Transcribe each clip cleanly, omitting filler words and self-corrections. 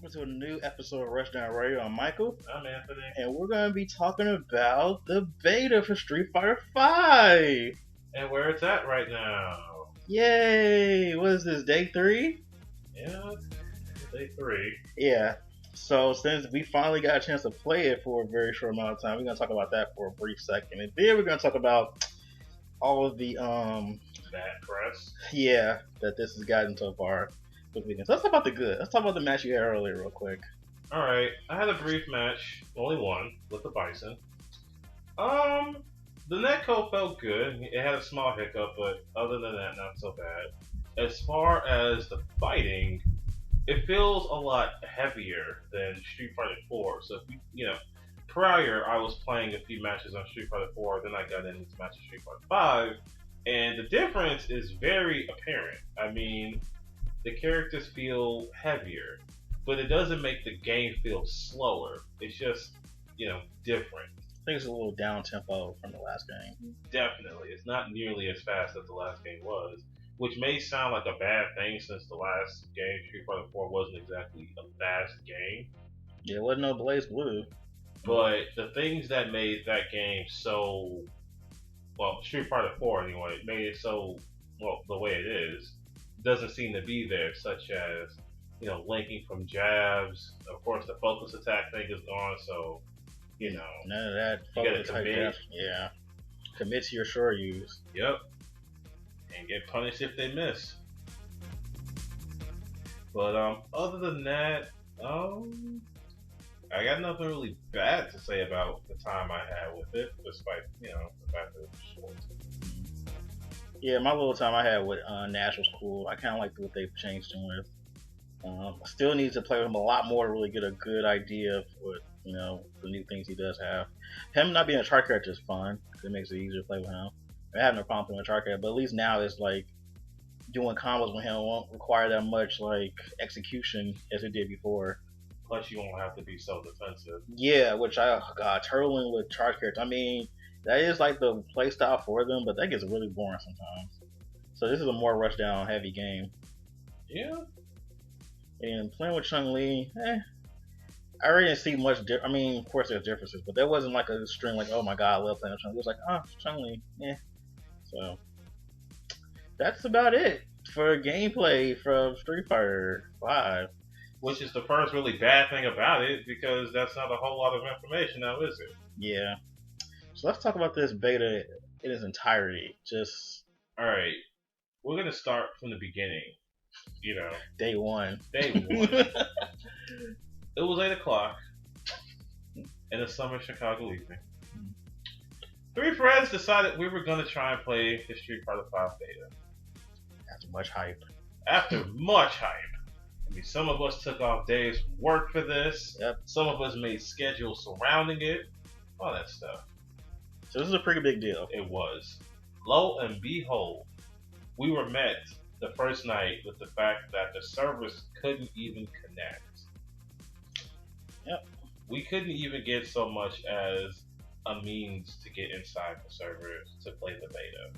welcome to a new episode of Rushdown Radio. I'm Michael, I'm Anthony. and we're going to be talking about the beta for Street Fighter 5. And where it's at right now. Yay! What is this, day 3? Yeah, day 3. Yeah. So since we finally got a chance to play it for a very short amount of time, we're going to talk about that for a brief second. And then we're going to talk about all of the, Bad press. yeah, that this has gotten so far. So let's talk about the good. Let's talk about the match you had earlier real quick. Alright, I had a brief match, only one, with the Bison. The netcode felt good. It had a small hiccup, but other than that, not so bad. As far as the fighting, it feels a lot heavier than Street Fighter 4. So, if prior I was playing a few matches on Street Fighter 4, then I got into this match of Street Fighter 5, and the difference is very apparent. I mean, the characters feel heavier, but it doesn't make the game feel slower. It's just, different. I think it's a little down tempo from the last game. Definitely. It's not nearly as fast as the last game was, which may sound like a bad thing since the last game, Street Fighter 4, wasn't exactly a fast game. Yeah, it wasn't no Blaze Blue. But the things that made that game so, Street Fighter 4 anyway, made it so, the way it is, doesn't seem to be there, such as, linking from jabs. Of course, the focus attack thing is gone, so, none of that. You gotta commit. Yeah. Commit to your sure use. Yep. And get punished if they miss. But, other than that, I got nothing really bad to say about the time I had with it, despite, the fact that it was short. Yeah, my little time I had with Nash was cool. I kind of liked what they've changed him with. I still need to play with him a lot more to really get a good idea of what, the new things he does have. Him not being a chart character is fun, because it makes it easier to play with him. I have no problem playing with a chart character, but at least now it's like doing combos with him won't require that much like execution as it did before. Plus, you won't have to be so defensive. Yeah, which turtling with chart characters. I mean, that is like the play style for them, but that gets really boring sometimes. So this is a more rushdown heavy game. Yeah. And playing with Chun-Li, I really didn't see much difference. I mean, of course there's differences, but there wasn't like a string like, oh my god, I love playing with Chun-Li. It was like, Chun-Li, yeah. So that's about it for gameplay from Street Fighter 5. Which is the first really bad thing about it, because that's not a whole lot of information now, is it? Yeah. So let's talk about this beta in its entirety. Alright. We're going to start from the beginning. Day one. It was 8 o'clock in the summer Chicago evening. 3 friends decided we were going to try and play the Street Fighter 5 beta. After much hype. After much hype. I mean, some of us took off days from work for this. Yep. Some of us made schedules surrounding it. All that stuff. So this is a pretty big deal. It was. Lo and behold, we were met the first night with the fact that the servers couldn't even connect. Yep. We couldn't even get so much as a means to get inside the servers to play the beta.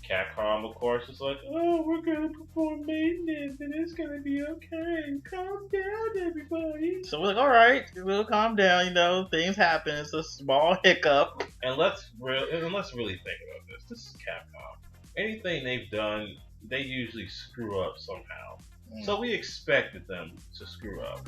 Capcom, of course, is like, we're gonna perform maintenance and it's gonna be okay. Calm down, everybody. So we're like, alright, we'll calm down, things happen. It's a small hiccup. And let's really think about this. This is Capcom. Anything they've done, they usually screw up somehow. So we expected them to screw up.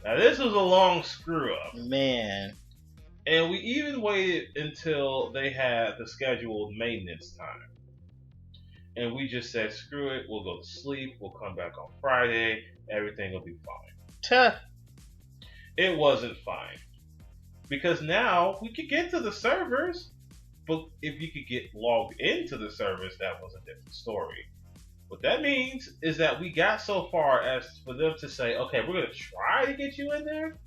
Now this was a long screw up. Man. And we even waited until they had the scheduled maintenance time. And we just said, screw it, we'll go to sleep, we'll come back on Friday, everything will be fine. It wasn't fine. Because now we could get to the servers, but if you could get logged into the servers, that was a different story. What that means is that we got so far as for them to say, okay, we're going to try to get you in there,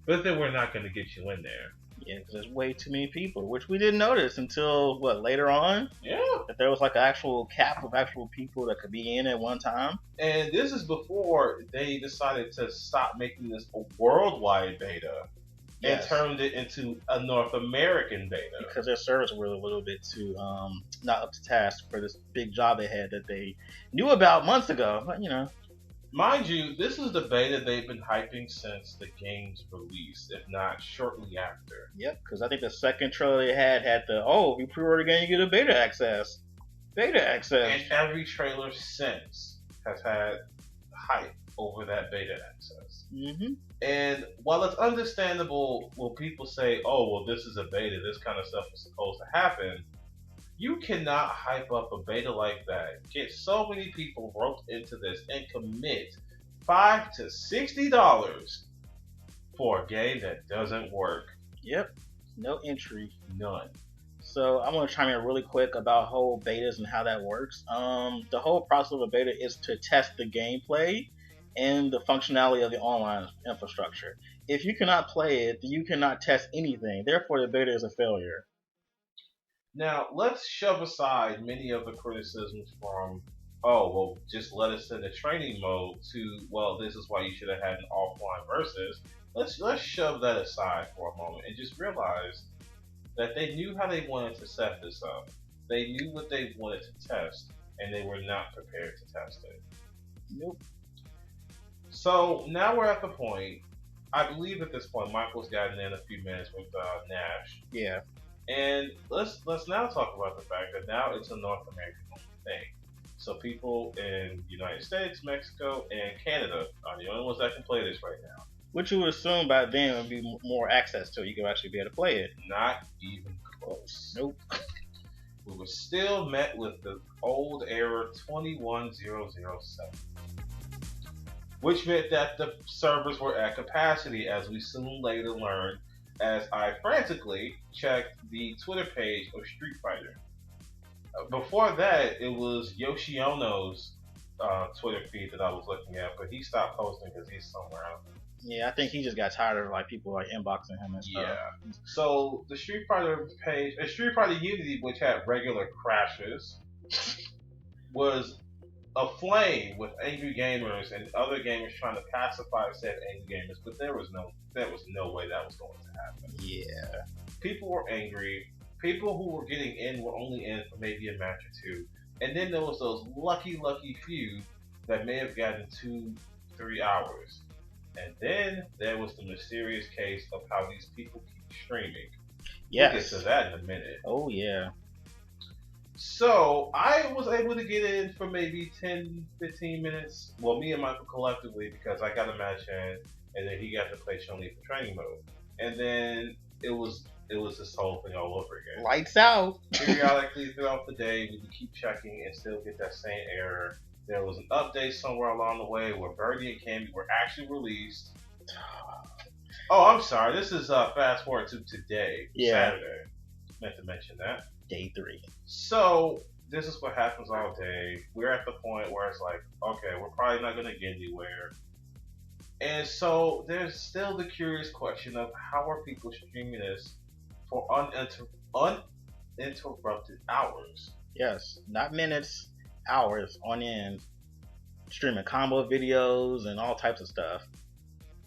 but then we're not going to get you in there. Yeah, because there's way too many people, which we didn't notice until, later on? Yeah. That there was like an actual cap of actual people that could be in at one time. And this is before they decided to stop making this a worldwide beta and turned it into a North American beta. Because their servers were a little bit too not up to task for this big job they had that they knew about months ago. But, Mind you, this is the beta they've been hyping since the game's release, if not shortly after. Yep, because I think the second trailer they had the if you pre-order the game, you get a beta access. Beta access. And every trailer since has had hype over that beta access. Mm-hmm. And while it's understandable when people say, oh, well, this is a beta, this kind of stuff is supposed to happen, you cannot hype up a beta like that, get so many people roped into this, and commit $5 to $60 for a game that doesn't work. Yep. No entry. None. So I'm going to chime in really quick about whole betas and how that works. The whole process of a beta is to test the gameplay and the functionality of the online infrastructure. If you cannot play it, then you cannot test anything. Therefore, the beta is a failure. Now, let's shove aside many of the criticisms from, oh, well, just let us in the training mode to, well, this is why you should have had an offline versus. Let's shove that aside for a moment and just realize that they knew how they wanted to set this up. They knew what they wanted to test, and they were not prepared to test it. Nope. So now we're at the point, I believe at this point, Michael's gotten in a few minutes with Nash. Yeah. And let's now talk about the fact that now it's a North American only thing. So people in the United States, Mexico, and Canada are the only ones that can play this right now. Which you would assume by then would be more access to it. You could actually be able to play it. Not even close. Nope. We were still met with the old error 21007. Which meant that the servers were at capacity, as we soon later learned, as I frantically checked the Twitter page of Street Fighter. Before that, it was Yoshiono's Twitter feed that I was looking at, but he stopped posting because he's somewhere else. Yeah, I think he just got tired of people inboxing him and stuff. Yeah. So the Street Fighter page, Street Fighter Unity, which had regular crashes, was aflame with angry gamers and other gamers trying to pacify said angry gamers, but there was no way that was going to happen. Yeah. People were angry. People who were getting in were only in for maybe a match or two. And then there was those lucky few that may have gotten 2-3 hours. And then there was the mysterious case of how these people keep streaming. Yes. We'll get to that in a minute. Oh, yeah. So, I was able to get in for maybe 10-15 minutes. Well, me and Michael collectively, because I got a match in, and then he got to play Chun-Li for training mode. And then it was this whole thing all over again. Lights out. Periodically throughout the day, we would keep checking and still get that same error. There was an update somewhere along the way where Birdie and Cammy were actually released. Oh, I'm sorry. This is fast forward to today, Saturday. Meant to mention that. Day 3. So, this is what happens all day. We're at the point where it's like, okay, we're probably not going to get anywhere. And so, there's still the curious question of how are people streaming this for uninterrupted hours? Yes, not minutes, hours on end. Streaming combo videos and all types of stuff.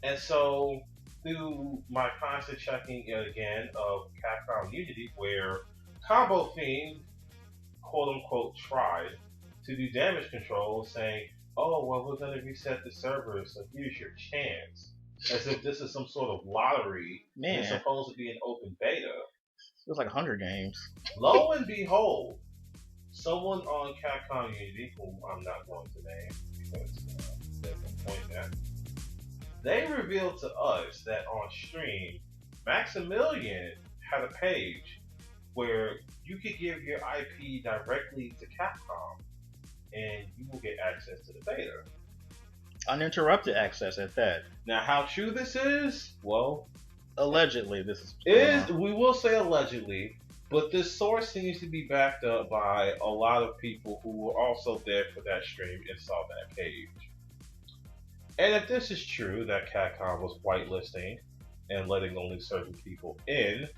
And so, through my constant checking again of Capcom Unity, where Combo Fiend, quote unquote, tried to do damage control, saying, oh, well, we're going to reset the server, so here's your chance. As if this is some sort of lottery. Man. It's supposed to be an open beta. It was like 100 games. Lo and behold, someone on Capcom Unity, whom I'm not going to name because there's no point in that, they revealed to us that on stream, Maximilian had a page where you could give your IP directly to Capcom and you will get access to the beta. Uninterrupted access at that. Now, how true this is? Well, allegedly, this we will say allegedly, but this source seems to be backed up by a lot of people who were also there for that stream and saw that page. And if this is true, that Capcom was whitelisting and letting only certain people in,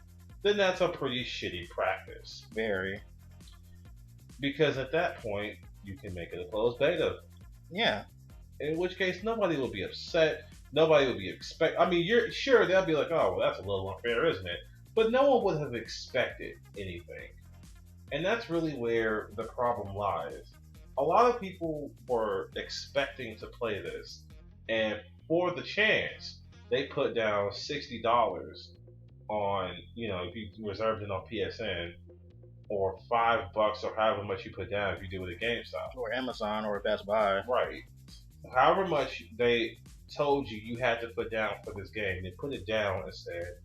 then that's a pretty shitty practice. Very. Because at that point, you can make it a closed beta. Yeah. In which case, nobody will be upset. Nobody will be I mean, you're sure they'll be like, oh, well, that's a little unfair, isn't it? But no one would have expected anything. And that's really where the problem lies. a lot of people were expecting to play this, and for the chance, they put down $60 on, if you reserved it on PSN, or $5 or however much you put down if you do it at GameStop. Or Amazon or Best Buy. Right. However much they told you you had to put down for this game, they put it down and said,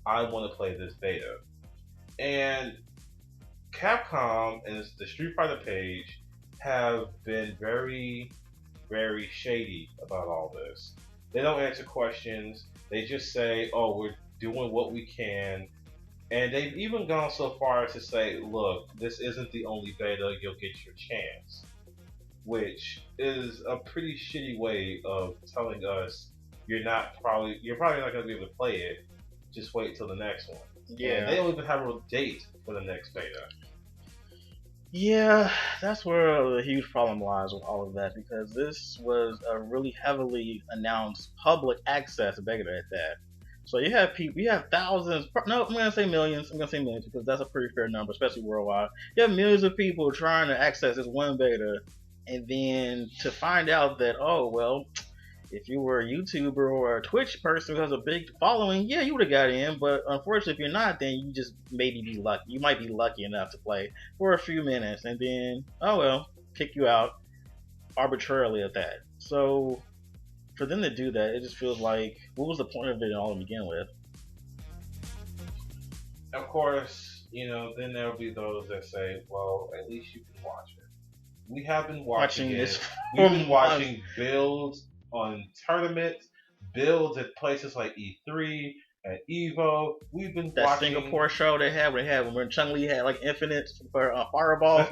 I want to play this beta. And Capcom and the Street Fighter page have been very, very shady about all this. They don't answer questions. They just say, oh, we're doing what we can. And they've even gone so far as to say, look, this isn't the only beta, you'll get your chance. Which is a pretty shitty way of telling us you're probably not going to be able to play it. Just wait till the next one. Yeah. And they don't even have a date for the next beta. Yeah, that's where the huge problem lies with all of that, because this was a really heavily announced public access beta at that. So you have people, you have thousands. No, I'm gonna say millions. I'm gonna say millions because that's a pretty fair number, especially worldwide. You have millions of people trying to access this one beta, and then to find out that, oh well, if you were a YouTuber or a Twitch person who has a big following, yeah, you would have got in. But unfortunately, if you're not, then you just maybe be lucky. You might be lucky enough to play for a few minutes, and then, oh well, kick you out arbitrarily at that. So for them to do that, it just feels like, what was the point of it all to begin with? Of course, then there'll be those that say, well, at least you can watch it. We have been watching this. We've been watching builds on tournaments, builds at places like E3 and Evo. We've been that watching Singapore show they had when Chun-Li had like infinite for fireball.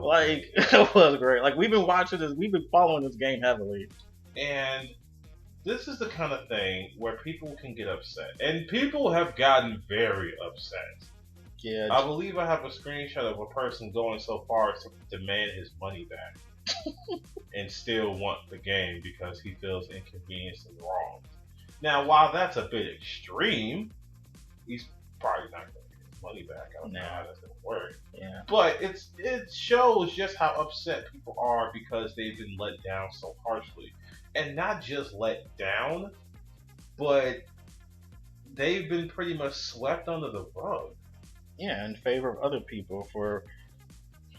Like, it was great. Like, we've been watching this, we've been following this game heavily. And this is the kind of thing where people can get upset. And people have gotten very upset. Yeah. I believe I have a screenshot of a person going so far as to demand his money back and still want the game because he feels inconvenienced and wronged. Now, while that's a bit extreme, he's probably not going to get his money back. I don't know how that's going to work. Yeah. But it shows just how upset people are because they've been let down so harshly. And not just let down, but they've been pretty much swept under the rug. Yeah, in favor of other people, for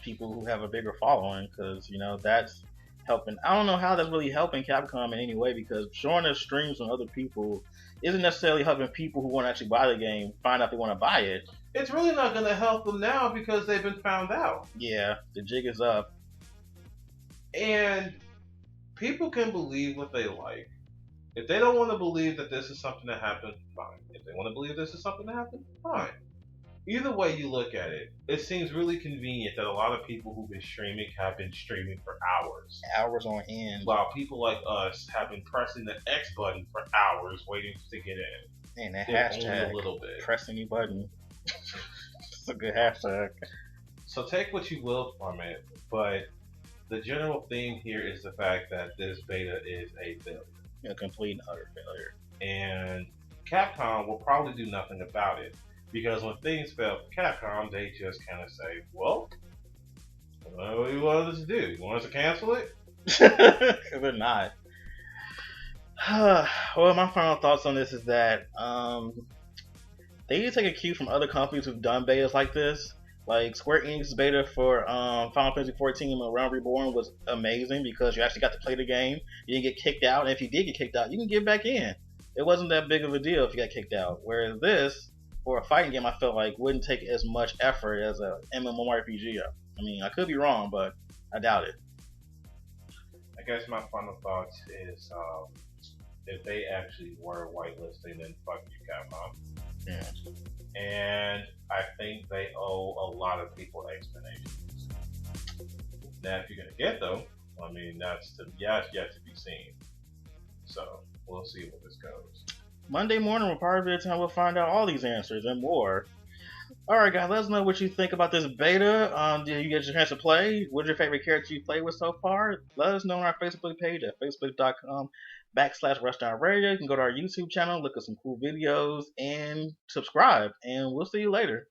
people who have a bigger following, because that's helping. I don't know how that's really helping Capcom in any way, because showing their streams on other people isn't necessarily helping people who want to actually buy the game find out they want to buy it. It's really not going to help them now because they've been found out. Yeah, the jig is up. And people can believe what they like. If they don't want to believe that this is something that happened, fine. If they want to believe this is something that happened, fine. Either way you look at it, it seems really convenient that a lot of people who've been streaming have been streaming for hours. Hours on end. While people like us have been pressing the X button for hours waiting to get in. And that hashtag, a little bit. Press any button. It's a good hashtag. So take what you will from it, but the general theme here is the fact that this beta is a failure. A complete and utter failure. And Capcom will probably do nothing about it. Because when things fail for Capcom, they just kind of say, well, what do you want us to do? You want us to cancel it? They're not. Well, my final thoughts on this is that they need to take a cue from other companies who've done betas like this. Like Square Enix's beta for Final Fantasy XIV Realm Reborn was amazing because you actually got to play the game. You didn't get kicked out, and if you did get kicked out, you can get back in. It wasn't that big of a deal if you got kicked out. Whereas this, for a fighting game, I felt like wouldn't take as much effort as a MMORPG. I mean, I could be wrong, but I doubt it. I guess my final thoughts is if they actually were whitelisting, then fuck you, Capcom. Yeah. And I think they owe a lot of people explanations. Now, if you're gonna get them, I mean, that's yet to be seen. So we'll see where this goes. Monday morning will probably be the time we'll find out all these answers and more. Alright guys, let us know what you think about this beta. Did you get your chance to play? What's your favorite character you played with so far? Let us know on our Facebook page at facebook.com/Rushdown Radio. You can go to our YouTube channel, look at some cool videos, and subscribe. And we'll see you later.